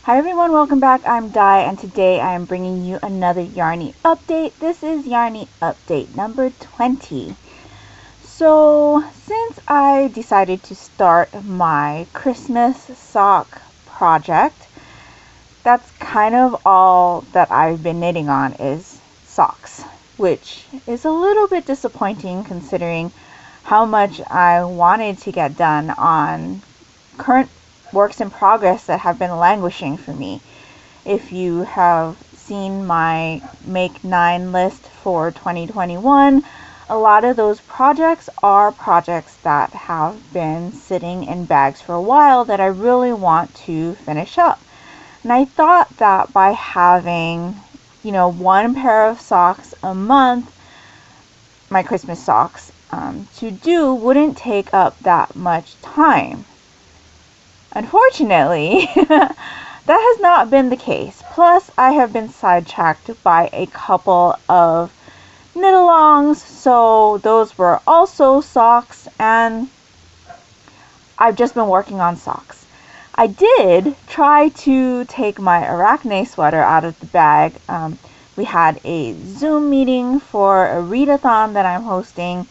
Hi everyone, welcome back. I'm Di, and today I am bringing you another Yarnie update. This is Yarnie update number 20. So, since I decided to start my Christmas sock project, that's kind of all that I've been knitting on is socks, which is a little bit disappointing considering how much I wanted to get done on current works in progress that have been languishing for me. If you have seen my Make 9 list for 2021, a lot of those projects are projects that have been sitting in bags for a while that I really want to finish up. And I thought that by having, one pair of socks a month, my Christmas socks, to do wouldn't take up that much time. Unfortunately, that has not been the case. Plus, I have been sidetracked by a couple of knit-alongs, so those were also socks, and I've just been working on socks. I did try to take my Arachne sweater out of the bag. We had a Zoom meeting for a readathon that I'm hosting.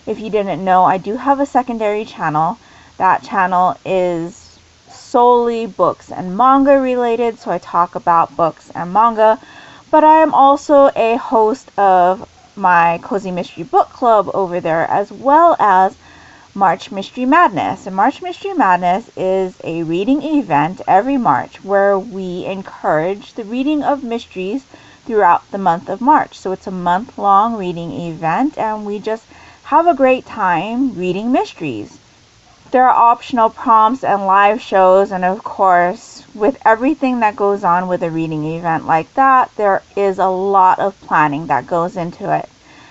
If you didn't know, I do have a secondary channel. That channel is solely books and manga related, so I talk about books and manga, but I am also a host of my Cozy Mystery Book Club over there, as well as March Mystery Madness. And March Mystery Madness is a reading event every March where we encourage the reading of mysteries throughout the month of March. So it's a month-long reading event, and we just have a great time reading mysteries. There are optional prompts and live shows, and of course, with everything that goes on with a reading event like that, there is a lot of planning that goes into it.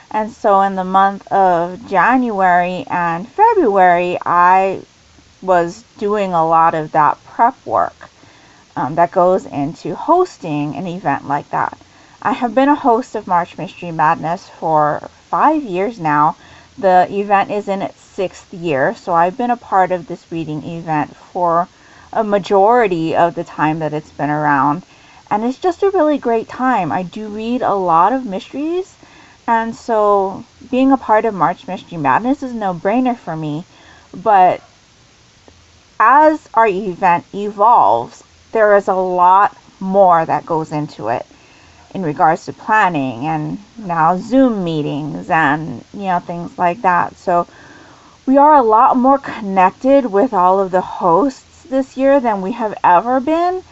And so in the month of January and February, I was doing a lot of that prep work that goes into hosting an event like that. I have been a host of March Mystery Madness for 5 years now. The event is in its 6th year, so I've been a part of this reading event for a majority of the time that it's been around, and it's just a really great time. I do read a lot of mysteries, and so being a part of March Mystery Madness is a no-brainer for me. But as our event evolves, there is a lot more that goes into it in regards to planning and now Zoom meetings and things like that. So we are a lot more connected with all of the hosts this year than we have ever been,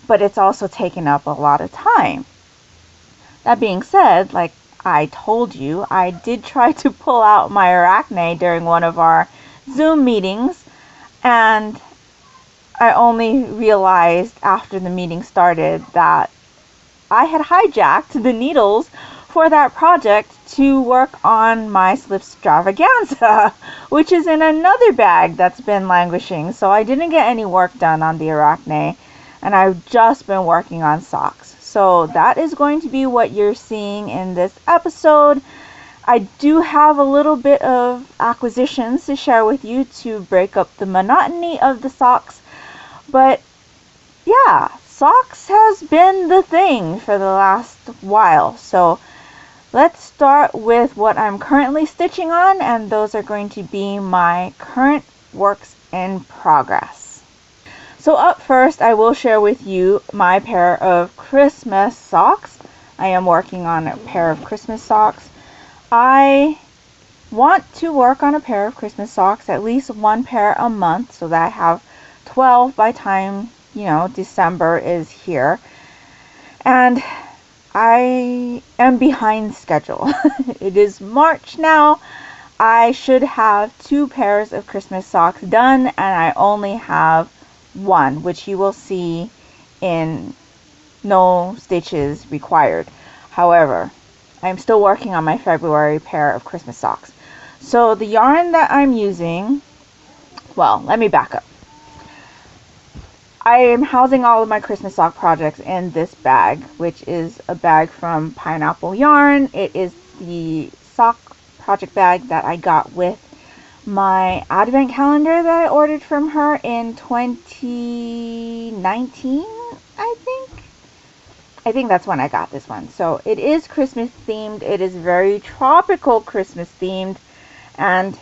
but it's also taken up a lot of time. That being said, like I told you, I did try to pull out my Arachne during one of our Zoom meetings, and I only realized after the meeting started that I had hijacked the needles for that project to work on my Slipstravaganza, which is in another bag that's been languishing. So I didn't get any work done on the Arachne, and I've just been working on socks. So that is going to be what you're seeing in this episode. I do have a little bit of acquisitions to share with you to break up the monotony of the socks, but yeah, socks has been the thing for the last while. So let's start with what I'm currently stitching on, and those are going to be my current works in progress. So up first, I will share with you my pair of Christmas socks. I am working on a pair of Christmas socks. I want to work on a pair of Christmas socks, at least one pair a month, so that I have 12 by time December is here, and I am behind schedule. It is March now. I should have 2 pairs of Christmas socks done, and I only have one, which you will see in no stitches required. However, I'm still working on my February pair of Christmas socks. So the yarn that I'm using, well, let me back up. I am housing all of my Christmas sock projects in this bag, which is a bag from Pineapple Yarn. It is the sock project bag that I got with my advent calendar that I ordered from her in 2019, I think that's when I got this one. So it is Christmas themed. It is very tropical Christmas themed. And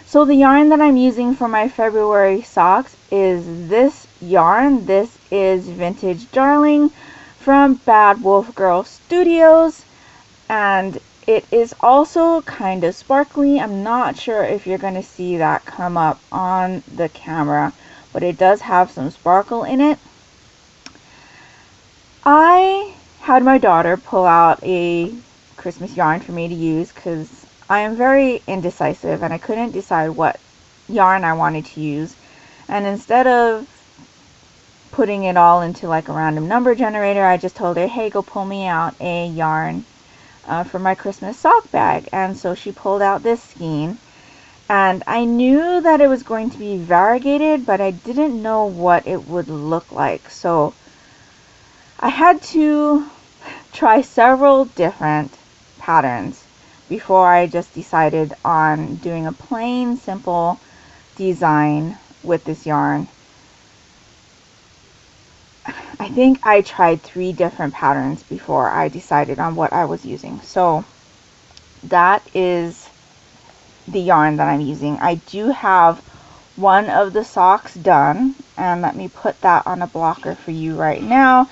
so the yarn that I'm using for my February socks is this yarn. This is Vintage Darling from Bad Wolf Girl Studios. And it is also kind of sparkly. I'm not sure if you're going to see that come up on the camera, but it does have some sparkle in it. I had my daughter pull out a Christmas yarn for me to use because I am very indecisive and I couldn't decide what yarn I wanted to use. And instead of putting it all into like a random number generator, I just told her, hey, go pull me out a yarn for my Christmas sock bag. And so she pulled out this skein, and I knew that it was going to be variegated, but I didn't know what it would look like. So I had to try several different patterns before I just decided on doing a plain simple design with this yarn. I think I tried 3 different patterns before I decided on what I was using. So that is the yarn that I'm using. I do have one of the socks done, and let me put that on a blocker for you right now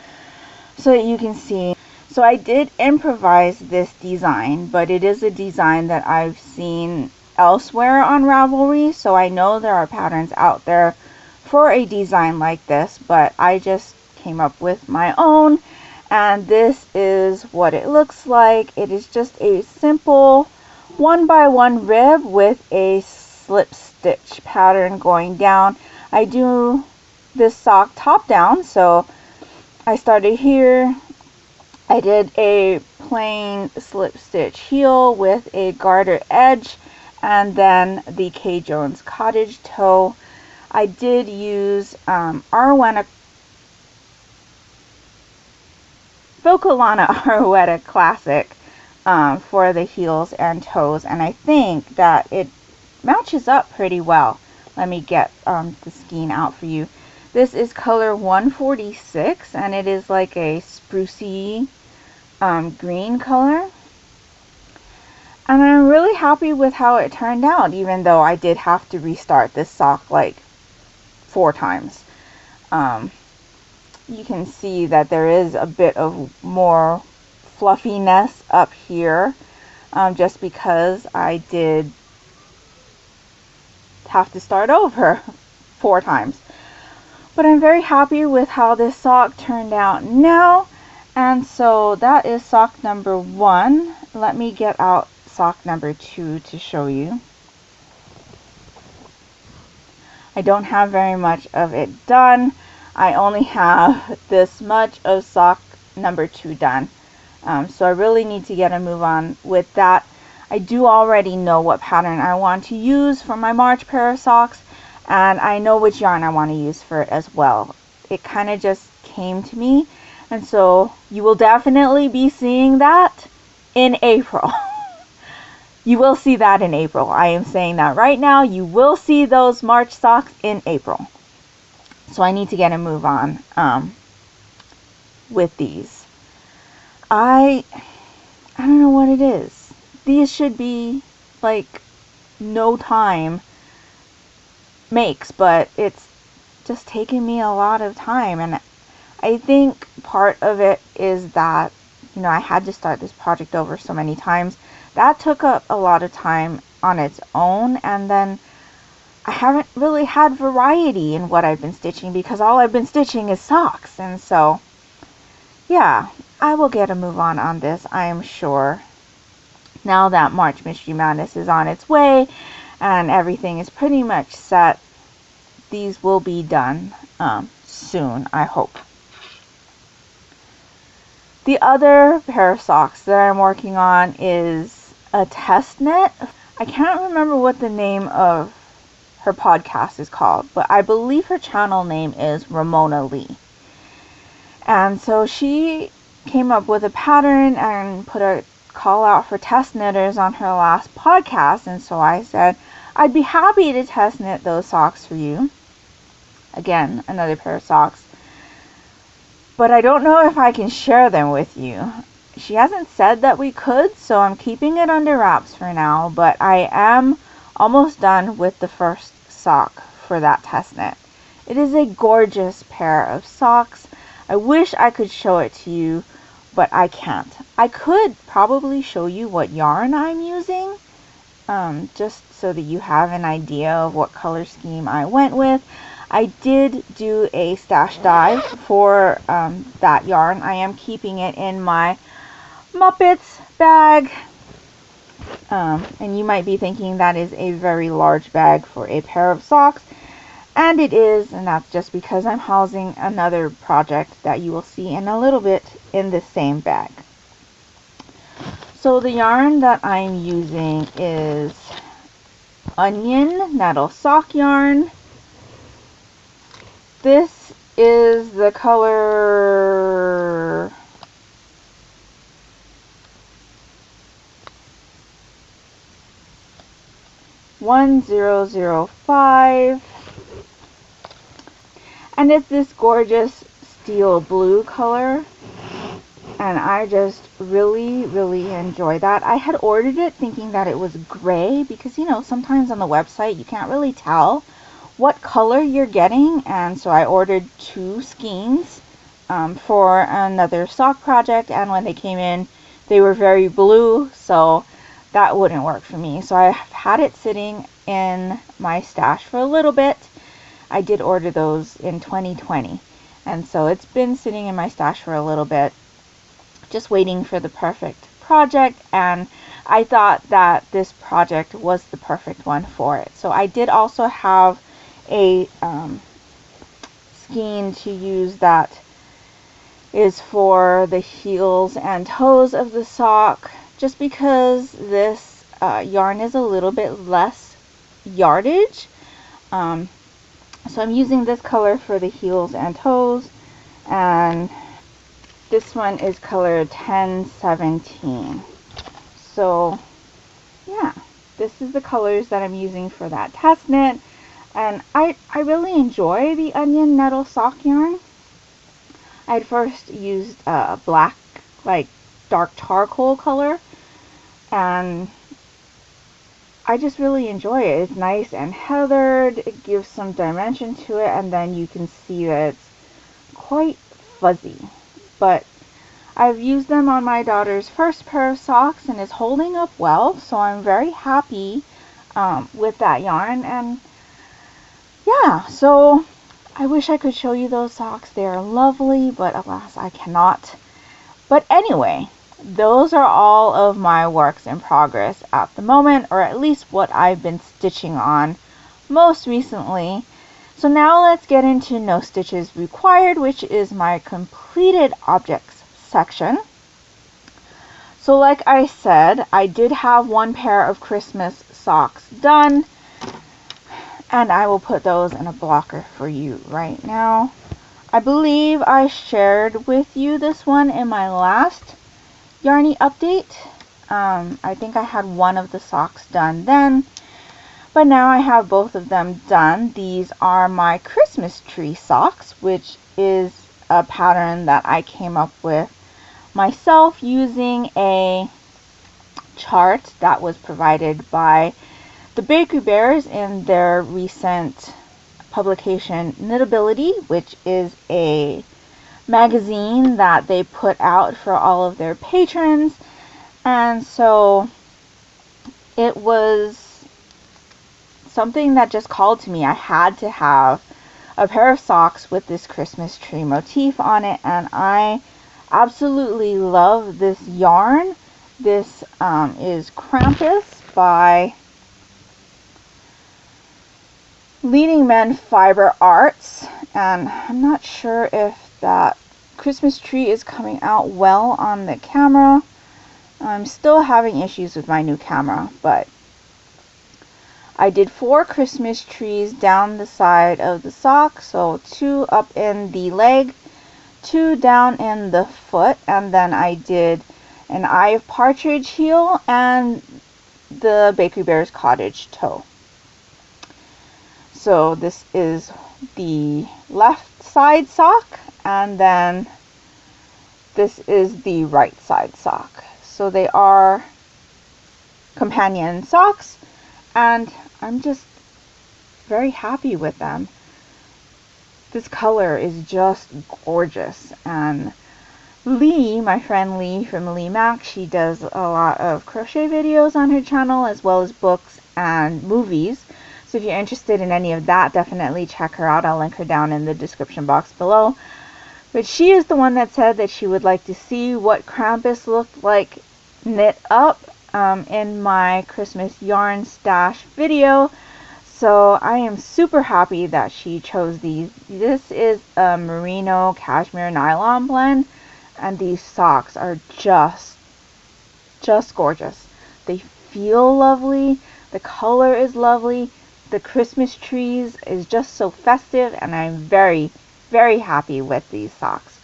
so that you can see. So I did improvise this design, but it is a design that I've seen elsewhere on Ravelry, so I know there are patterns out there for a design like this, but I just came up with my own, and this is what it looks like. It is just a simple 1x1 rib with a slip stitch pattern going down. I do this sock top down, so I started here. I did a plain slip stitch heel with a garter edge and then the K. Jones cottage toe. I did use Vocolana Arwetta Classic for the heels and toes, and I think that it matches up pretty well. Let me get the skein out for you. This is color 146, and it is like a sprucey green color. And I'm really happy with how it turned out, even though I did have to restart this sock like 4 times. You can see that there is a bit of more fluffiness up here, just because I did have to start over 4 times. But I'm very happy with how this sock turned out now. And so that is sock number 1. Let me get out sock number 2 to show you. I don't have very much of it done. I only have this much of sock number 2 done. So I really need to get a move on with that. I do already know what pattern I want to use for my March pair of socks, and I know which yarn I want to use for it as well. It kind of just came to me, and so you will definitely be seeing that in April. You will see that in April. I am saying that right now. You will see those March socks in April. So I need to get a move on with these. I don't know what it is. These should be like no time makes, but it's just taking me a lot of time, and I think part of it is that, you know, I had to start this project over so many times. That took up a lot of time on its own, and then I haven't really had variety in what I've been stitching because all I've been stitching is socks. And so, yeah, I will get a move on this, I am sure. Now that March Mystery Madness is on its way and everything is pretty much set, these will be done soon, I hope. The other pair of socks that I'm working on is a test knit. I can't remember what the name of her podcast is called, but I believe her channel name is Ramona Lee. And so she came up with a pattern and put a call out for test knitters on her last podcast, and so I said I'd be happy to test knit those socks for you. Again, another pair of socks. but I don't know if I can share them with you. She hasn't said that we could, so I'm keeping it under wraps for now, but I am almost done with the first sock for that test knit. It is a gorgeous pair of socks. I wish I could show it to you, but I can't. I could probably show you what yarn I'm using, just so that you have an idea of what color scheme I went with. I did do a stash die for that yarn. I am keeping it in my Muppets bag. And you might be thinking that is a very large bag for a pair of socks. And it is, and that's just because I'm housing another project that you will see in a little bit in the same bag. So the yarn that I'm using is onion nettle sock yarn. This is the color 1005, and it's this gorgeous steel blue color, and I just really enjoy that. I had ordered it thinking that it was gray because, you know, sometimes on the website you can't really tell what color you're getting, and so I ordered 2 skeins for another sock project, and when they came in they were very blue, so that wouldn't work for me. So I've had it sitting in my stash for a little bit. I did order those in 2020, and so it's been sitting in my stash for a little bit, just waiting for the perfect project, and I thought that this project was the perfect one for it. So I did also have a skein to use that is for the heels and toes of the sock, just because this yarn is a little bit less yardage. So I'm using this color for the heels and toes, and this one is color 1017. So yeah, this is the colors that I'm using for that test knit, and I really enjoy the onion nettle sock yarn. I had first used black, like dark charcoal color, and I just really enjoy it. It's nice and heathered, it gives some dimension to it, and then you can see that it's quite fuzzy. But I've used them on my daughter's first pair of socks and it's holding up well, so I'm very happy with that yarn. And yeah, so I wish I could show you those socks. They are lovely, but alas, I cannot. But anyway, those are all of my works in progress at the moment, or at least what I've been stitching on most recently. So now let's get into no stitches required, which is my completed objects section. So like I said, I did have 1 pair of Christmas socks done, and I will put those in a blocker for you right now. I believe I shared with you this one in my last Yarnie update. I think I had 1 of the socks done then, but now I have both of them done. These are my Christmas tree socks, which is a pattern that I came up with myself using a chart that was provided by the Bakery Bears in their recent publication Knitability, which is a magazine that they put out for all of their patrons. And so it was something that just called to me. I had to have a pair of socks with this Christmas tree motif on it, and I absolutely love this yarn. This is Krampus by Leading Men Fiber Arts, and I'm not sure if that Christmas tree is coming out well on the camera. I'm still having issues with my new camera, but I did 4 Christmas trees down the side of the sock, so 2 up in the leg, 2 down in the foot, and then I did an Eye of Partridge heel and the Bakery Bears cottage toe. So this is the left side sock, and then this is the right side sock. So they are companion socks, and I'm just very happy with them. This color is just gorgeous, and Lee, my friend Lee from Lee Mac, she does a lot of crochet videos on her channel as well as books and movies. So if you're interested in any of that, definitely check her out. I'll link her down in the description box below. But she is the one that said that she would like to see what Krampus looked like knit up in my Christmas yarn stash video. So I am super happy that she chose these. This is a merino cashmere nylon blend, and these socks are just gorgeous. They feel lovely. The color is lovely. The Christmas trees is just so festive, and I'm very, very happy with these socks.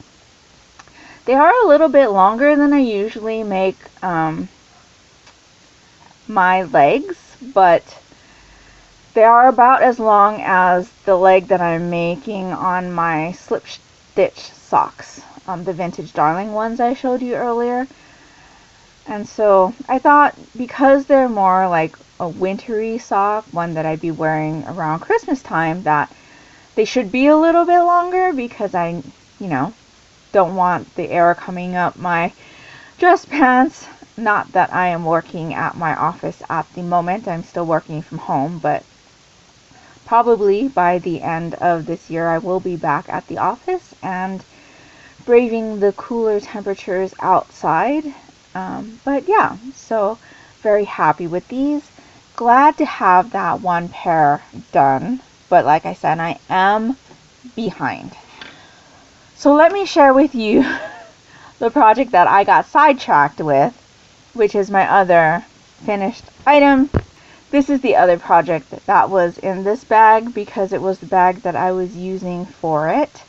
They are a little bit longer than I usually make my legs, but they are about as long as the leg that I'm making on my slip stitch socks, the Vintage Darling ones I showed you earlier. And so I thought, because they're more like a wintry sock, one that I'd be wearing around Christmas time, that they should be a little bit longer, because I, don't want the air coming up my dress pants. Not that I am working at my office at the moment. I'm still working from home, but probably by the end of this year I will be back at the office and braving the cooler temperatures outside. But yeah, so very happy with these. Glad to have that one pair done, but like I said, I am behind. So let me share with you the project that I got sidetracked with, which is my other finished item. This is the other project that was in this bag, because it was the bag that I was using for it.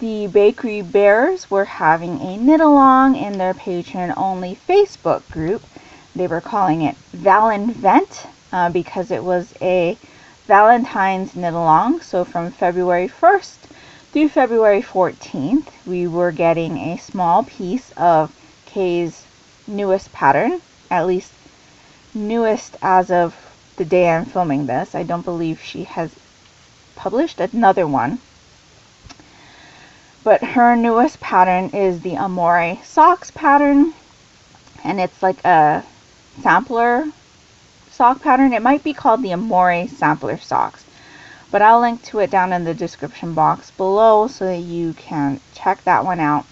The Bakery Bears were having a knit along in their patron only Facebook group. They were calling it Valinvent because it was a Valentine's knit along. So from February 1st through February 14th, we were getting a small piece of Kay's newest pattern, at least newest as of the day I'm filming this. I don't believe she has published another one. But her newest pattern is the Amore Socks pattern, and it's like a sampler sock pattern. It might be called the Amore Sampler Socks, but I'll link to it down in the description box below so that you can check that one out.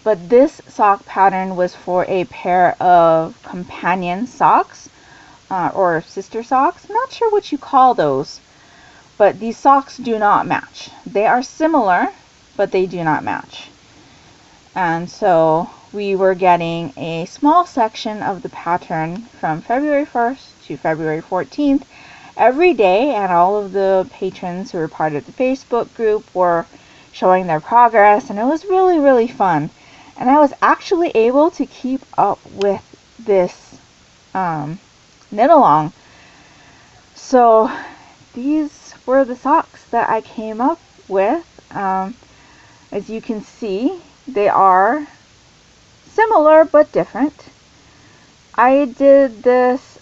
But this sock pattern was for a pair of companion socks, or sister socks. I'm not sure what you call those, but these socks do not match. They are similar, but they do not match. And so we were getting a small section of the pattern from February 1st to February 14th every day, and all of the patrons who were part of the Facebook group were showing their progress, and it was really, really fun. And I was actually able to keep up with this knit along. So these were the socks that I came up with. As you can see, they are similar but different. I did this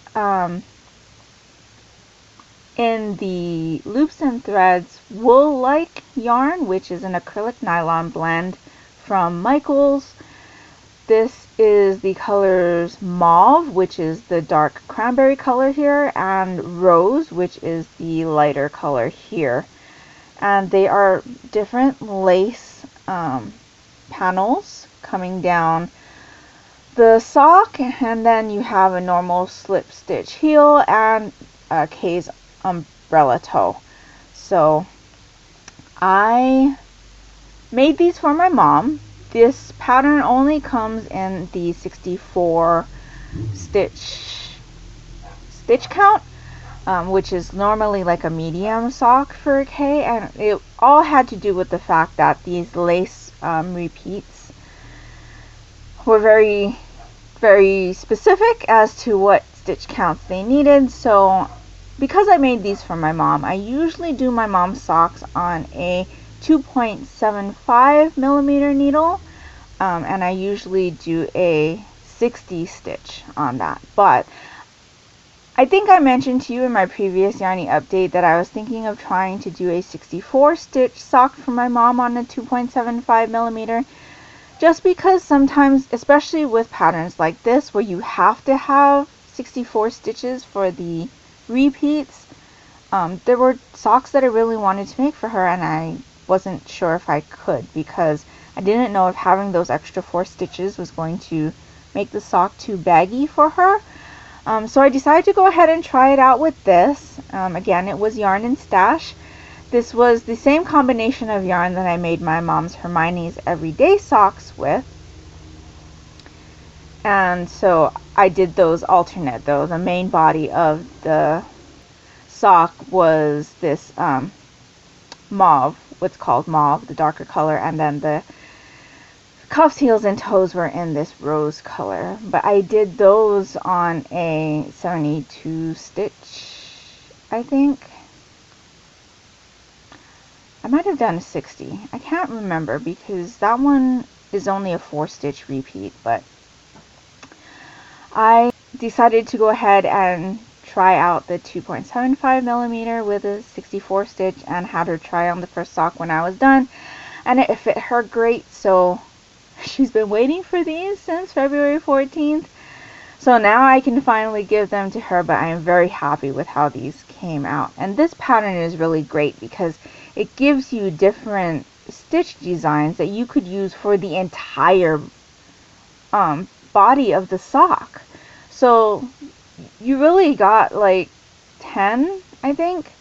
in the Loops and Threads wool-like yarn, which is an acrylic nylon blend from Michaels. This is the colors mauve, which is the dark cranberry color here, and rose, which is the lighter color here. And they are different lace panels coming down the sock, and then you have a normal slip stitch heel and Kay's umbrella toe. So I made these for my mom. This pattern only comes in the 64 stitch count, which is normally like a medium sock for a Kay, and it all had to do with the fact that these lace repeats were very, very specific as to what stitch counts they needed. So because I made these for my mom, I usually do my mom's socks on a 2.75 millimeter needle. and I usually do a 60 stitch on that. But I think I mentioned to you in my previous Yarnie update that I was thinking of trying to do a 64 stitch sock for my mom on a 2.75 millimeter, just because sometimes, especially with patterns like this where you have to have 64 stitches for the repeats, there were socks that I really wanted to make for her, and I wasn't sure if I could, because I didn't know if having those extra 4 stitches was going to make the sock too baggy for her. So I decided to go ahead and try it out with this. Again, it was Yarn and Stash. This was the same combination of yarn that I made my mom's Hermione's Everyday socks with. And so I did those alternate though. The main body of the sock was this mauve, what's called mauve, the darker color, and then the cuffs, heels, and toes were in this rose color. But I did those on a 72 stitch, I think. I might have done a 60. I can't remember because that one is only a 4 stitch repeat, but I decided to go ahead and try out the 2.75 millimeter with a 64 stitch and had her try on the first sock when I was done, and it fit her great. So she's been waiting for these since February 14th. So now I can finally give them to her, but I am very happy with how these came out. And this pattern is really great because it gives you different stitch designs that you could use for the entire body of the sock. So you really got like 10, I think,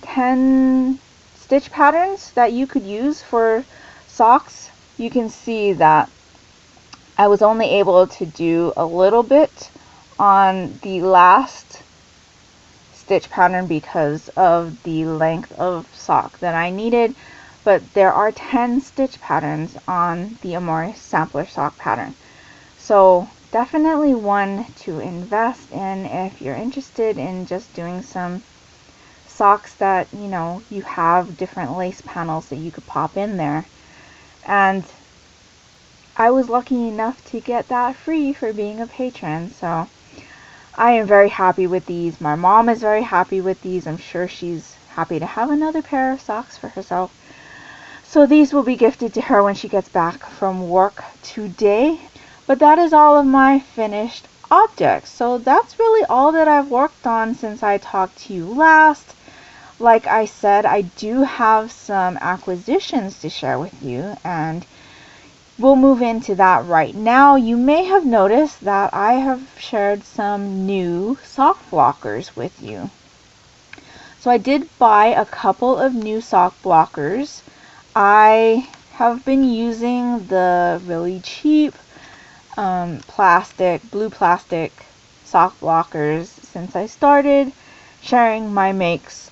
10 stitch patterns that you could use for socks. You can see that I was only able to do a little bit on the last stitch pattern because of the length of sock that I needed, but there are 10 stitch patterns on the Amore sampler sock pattern. So definitely one to invest in if you're interested in just doing some socks that, you know, you have different lace panels that you could pop in there. And I was lucky enough to get that free for being a patron, so I am very happy with these. My mom is very happy with these. I'm sure she's happy to have another pair of socks for herself. So these will be gifted to her when she gets back from work today. But that is all of my finished objects. So that's really all that I've worked on since I talked to you last. Like I said, I do have some acquisitions to share with you, and we'll move into that right now. You may have noticed that I have shared some new sock blockers with you. So I did buy a couple of new sock blockers. I have been using the really cheap blue plastic sock blockers since I started sharing my makes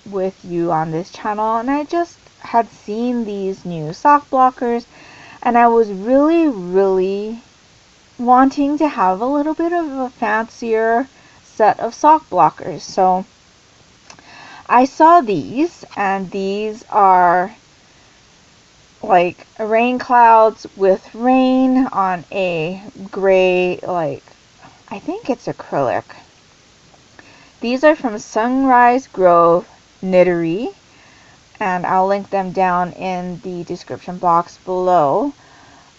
with you on this channel, and I just had seen these new sock blockers, and I was really wanting to have a little bit of a fancier set of sock blockers. So I saw these, and these are like rain clouds with rain on a gray, like, I think it's acrylic. These are from Sunrise Grove Knittery, and I'll link them down in the description box below.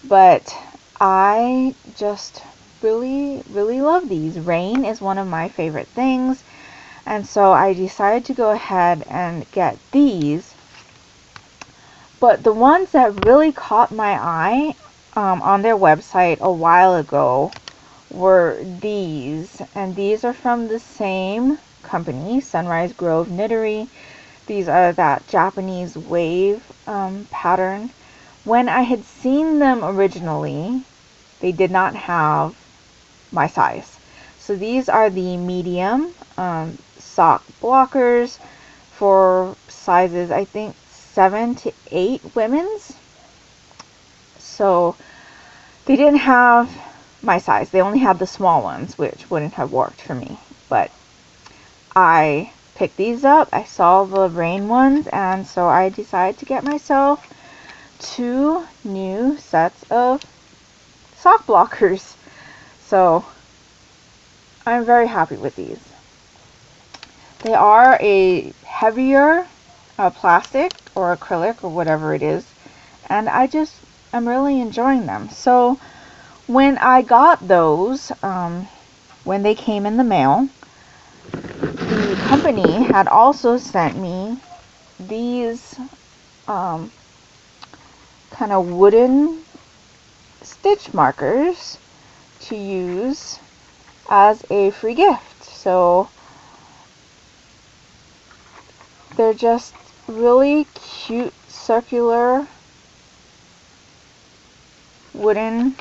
But I just really love these. Rain is one of my favorite things, and so I decided to go ahead and get these. But the ones that really caught my eye on their website a while ago were these, and these are from the same company, Sunrise Grove Knittery. These are that Japanese wave pattern. When I had seen them originally, they did not have my size. So these are the medium sock blockers for sizes, I think, 7 to 8 women's. So they didn't have my size. They only had the small ones, which wouldn't have worked for me. But I picked these up. I saw the rain ones, and so I decided to get myself 2 new sets of sock blockers. So I'm very happy with these. They are a heavier plastic or acrylic or whatever it is, and I'm really enjoying them. So when I got those, when they came in the mail, the company had also sent me these kind of wooden stitch markers to use as a free gift. So they're just really cute circular wooden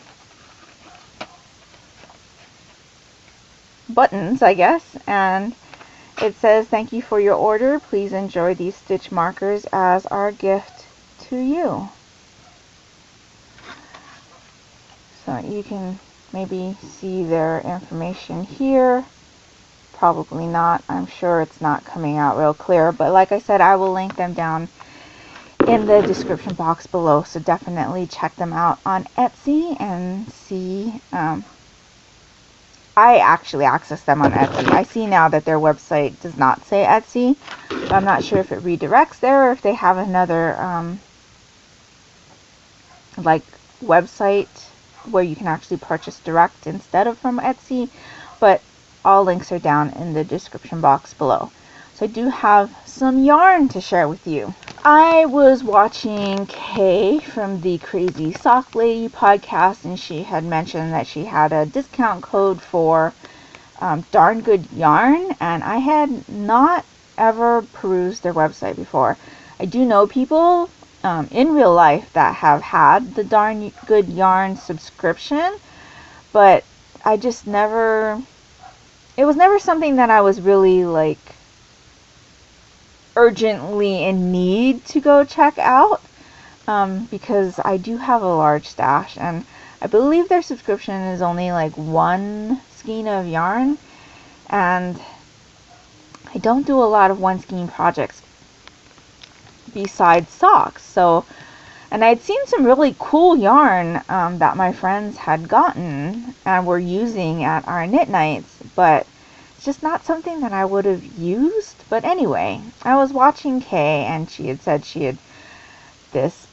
buttons, I guess, and it says, "Thank you for your order. Please enjoy these stitch markers as our gift to you." So you can maybe see their information here. Probably not. I'm sure it's not coming out real clear, but like I said, I will link them down in the description box below, so definitely check them out on Etsy and see. I actually access them on Etsy. I see now that their website does not say Etsy, so I'm not sure if it redirects there or if they have another like website where you can actually purchase direct instead of from Etsy, but all links are down in the description box below. So I do have some yarn to share with you. I was watching Kay from the Crazy Sock Lady podcast, and she had mentioned that she had a discount code for Darn Good Yarn, and I had not ever perused their website before. I do know people in real life that have had the Darn Good Yarn subscription, but I just never, it was never something that I was really like urgently in need to go check out, because I do have a large stash, and I believe their subscription is only like 1 skein of yarn, and I don't do a lot of 1 skein projects besides socks. So, and I'd seen some really cool yarn that my friends had gotten and were using at our knit nights, but it's just not something that I would have used. But anyway, I was watching Kay, and she had said she had this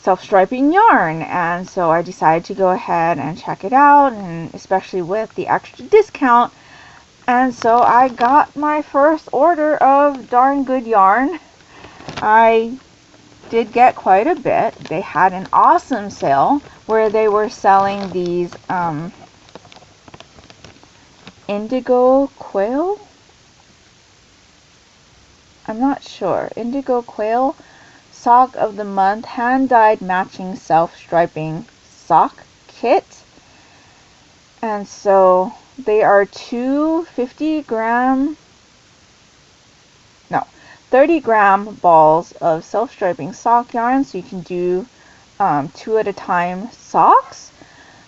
self-striping yarn, and so I decided to go ahead and check it out, and especially with the extra discount. And so I got my first order of Darn Good Yarn. I did get quite a bit. They had an awesome sale where they were selling these indigo quail? I'm not sure. Indigo quail sock of the month, hand-dyed matching self-striping sock kit. And so they are 30-gram balls of self-striping sock yarn, so you can do 2 at a time socks.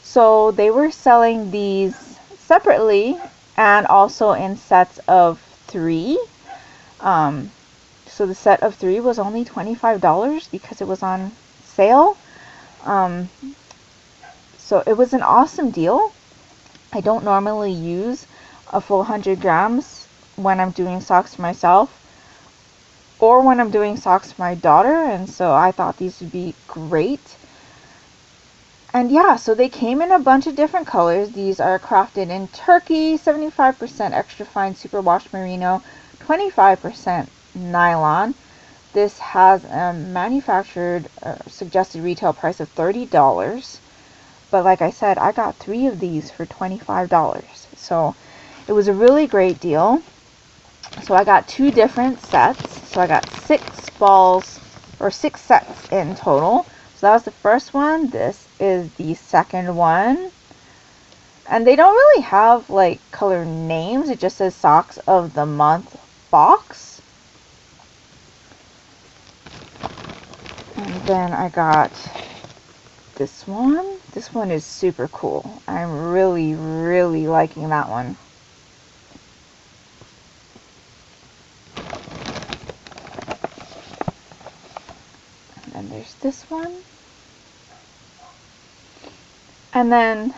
So they were selling these separately and also in sets of 3. So the set of 3 was only $25 because it was on sale. So it was an awesome deal. I don't normally use a full 100 grams when I'm doing socks for myself or when I'm doing socks for my daughter, and so I thought these would be great. And yeah, so they came in a bunch of different colors. These are crafted in Turkey, 75% extra fine superwash merino, 25% nylon. This has a manufactured suggested retail price of $30. But like I said, I got 3 of these for $25. So it was a really great deal. So I got 2 different sets. So I got 6 balls, or 6 sets in total. So that was the first one. This is the second one. And they don't really have like color names. It just says Socks of the Month box. And then I got this one. This one is super cool. I'm really, really liking that one. this one. And then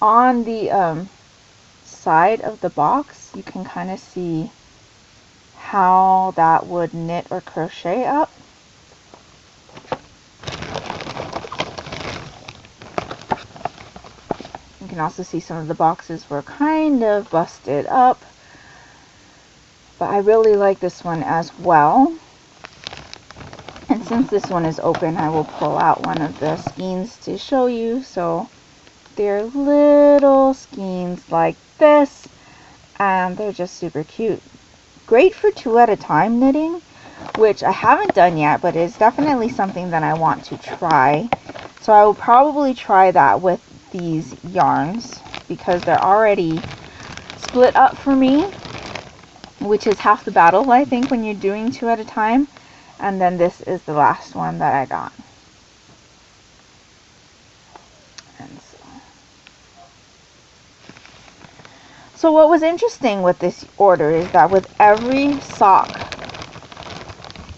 on the side of the box, you can kind of see how that would knit or crochet up. You can also see some of the boxes were kind of busted up, but I really like this one as well. And since this one is open, I will pull out one of the skeins to show you. So they're little skeins like this, and they're just super cute. Great for 2 at a time knitting, which I haven't done yet, but it's definitely something that I want to try. So I will probably try that with these yarns because they're already split up for me, which is half the battle, I think, when you're doing 2 at a time. And then this is the last one that I got. And so what was interesting with this order is that with every sock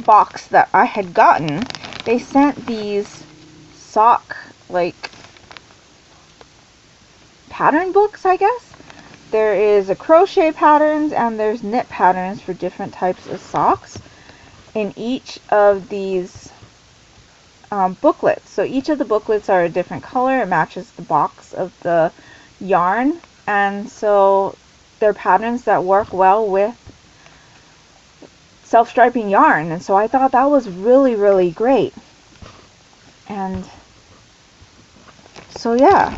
box that I had gotten, they sent these sock like pattern books, I guess. There is a crochet patterns and there's knit patterns for different types of socks in each of these booklets. So each of the booklets are a different color. It matches the box of the yarn, and so they're patterns that work well with self-striping yarn, and so I thought that was really, really great. And so yeah,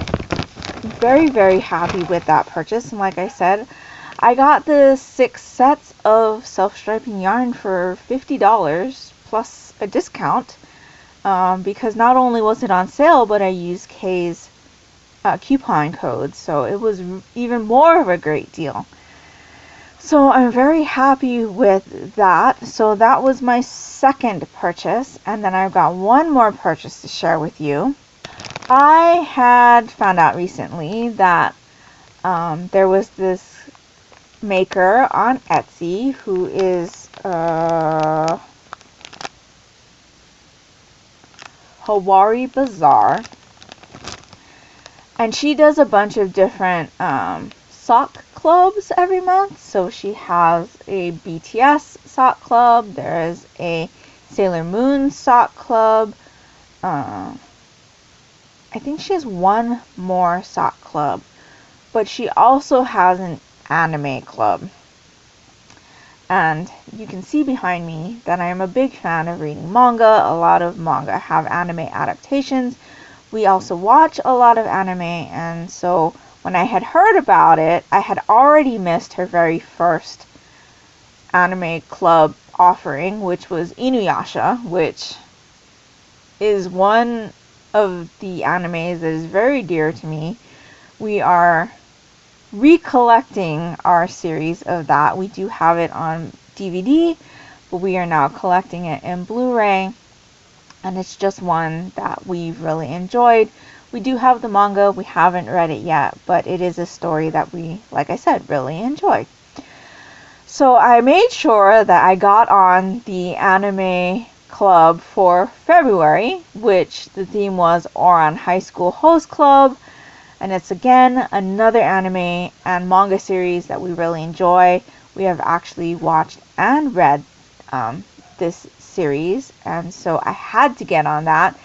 very, very happy with that purchase. And like I said, I got the 6 sets of self-striping yarn for $50 plus a discount, because not only was it on sale, but I used Kay's coupon code, so it was even more of a great deal. So I'm very happy with that. So that was my second purchase, and then I've got one more purchase to share with you. I had found out recently that there was this maker on Etsy who is Hawari Bazaar, and she does a bunch of different sock clubs every month. So she has a BTS sock club, there is a Sailor Moon sock club, I think she has one more sock club, but she also has an anime club. And you can see behind me that I am a big fan of reading manga. A lot of manga have anime adaptations. We also watch a lot of anime, and so when I had heard about it, I had already missed her very first anime club offering, which was Inuyasha, which is one of the animes that is very dear to me. We are recollecting our series of that. We do have it on DVD, but we are now collecting it in Blu-ray, and it's just one that we've really enjoyed. We do have the manga, we haven't read it yet, but it is a story that we, like I said, really enjoy. So I made sure that I got on the anime club for February, which the theme was Ouran High School Host Club, and it's again another anime and manga series that we really enjoy. We have actually watched and read this series, and so I had to get on that,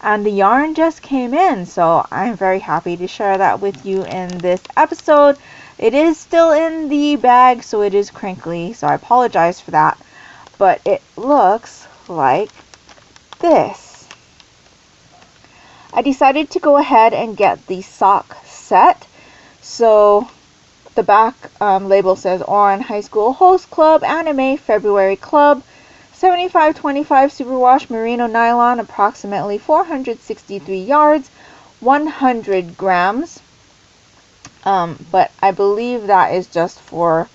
and the yarn just came in, so I'm very happy to share that with you in this episode. It is still in the bag, so it is crinkly, so I apologize for that, but it looks like this. I decided to go ahead and get the sock set. So the back label says Ouran High School Host Club Anime February Club, 75-25 superwash merino nylon, approximately 463 yards, 100 grams. But I believe that is just for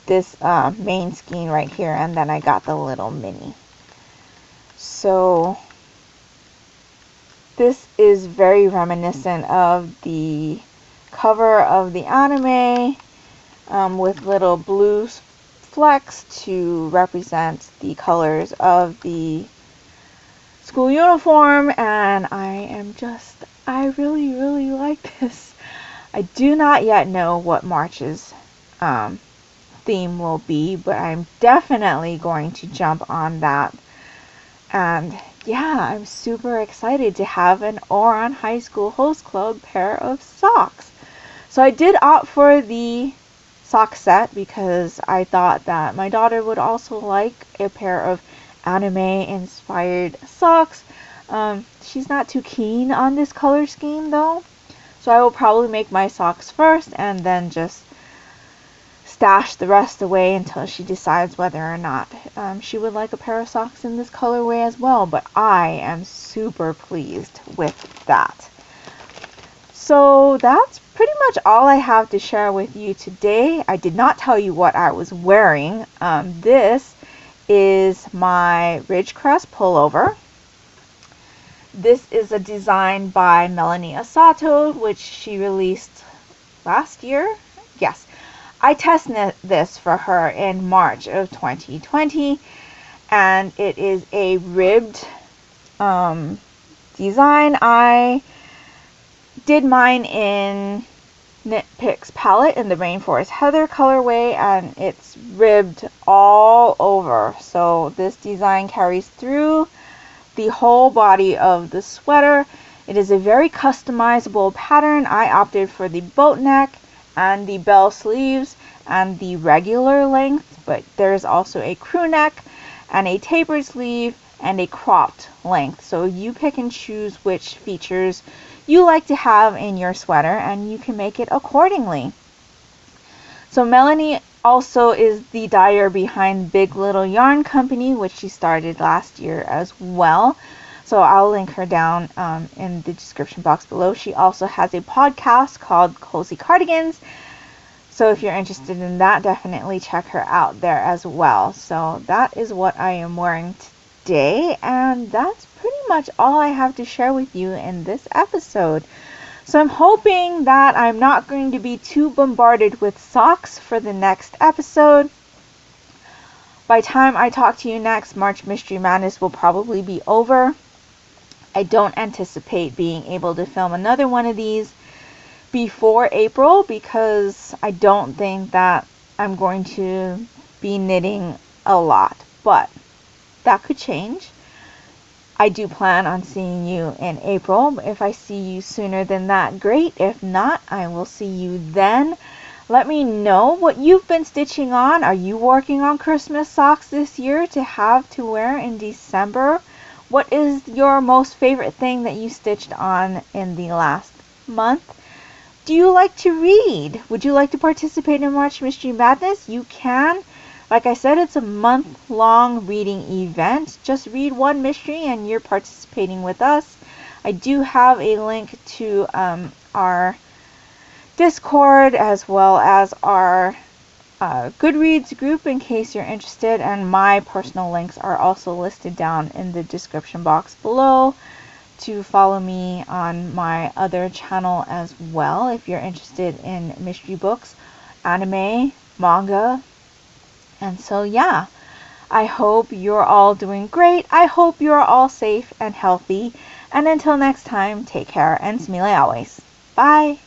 this main skein right here, and then I got the little mini. So this is very reminiscent of the cover of the anime, with little blue flecks to represent the colors of the school uniform, and I really, really like this. I do not yet know what March's theme will be, but I'm definitely going to jump on that. And yeah, I'm super excited to have an Oran High School Host Club pair of socks. So I did opt for the sock set because I thought that my daughter would also like a pair of anime inspired socks. She's not too keen on this color scheme though, so I will probably make my socks first and then just stash the rest away until she decides whether or not she would like a pair of socks in this colorway as well. But I am super pleased with that. So that's pretty much all I have to share with you today. I did not tell you what I was wearing. This is my Ridgecrest pullover. This is a design by Melanie Asato, which she released last year. Yes, I test knit this for her in March of 2020, and it is a ribbed design. I did mine in Knit Picks palette in the Rainforest Heather colorway, and it's ribbed all over. So this design carries through the whole body of the sweater. It is a very customizable pattern. I opted for the boat neck and the bell sleeves and the regular length, but there's also a crew neck and a tapered sleeve and a cropped length. So you pick and choose which features you like to have in your sweater, and you can make it accordingly. So Melanie also is the dyer behind Big Little Yarn Company, which she started last year as well. So I'll link her down in the description box below. She also has a podcast called Cozy Cardigans. So if you're interested in that, definitely check her out there as well. So that is what I am wearing today, and that's pretty much all I have to share with you in this episode. So I'm hoping that I'm not going to be too bombarded with socks for the next episode. By the time I talk to you next, March Mystery Madness will probably be over. I don't anticipate being able to film another one of these before April because I don't think that I'm going to be knitting a lot, but that could change. I do plan on seeing you in April. If I see you sooner than that, great. If not, I will see you then. Let me know what you've been stitching on. Are you working on Christmas socks this year to have to wear in December? What is your most favorite thing that you stitched on in the last month? Do you like to read? Would you like to participate in March Mystery Madness? You can. Like I said, it's a month-long reading event. Just read one mystery and you're participating with us. I do have a link to our Discord as well as our Goodreads group in case you're interested, and my personal links are also listed down in the description box below to follow me on my other channel as well if you're interested in mystery books, anime, manga. And so yeah, I hope you're all doing great. I hope you're all safe and healthy. And until next time, take care and smile always. Bye!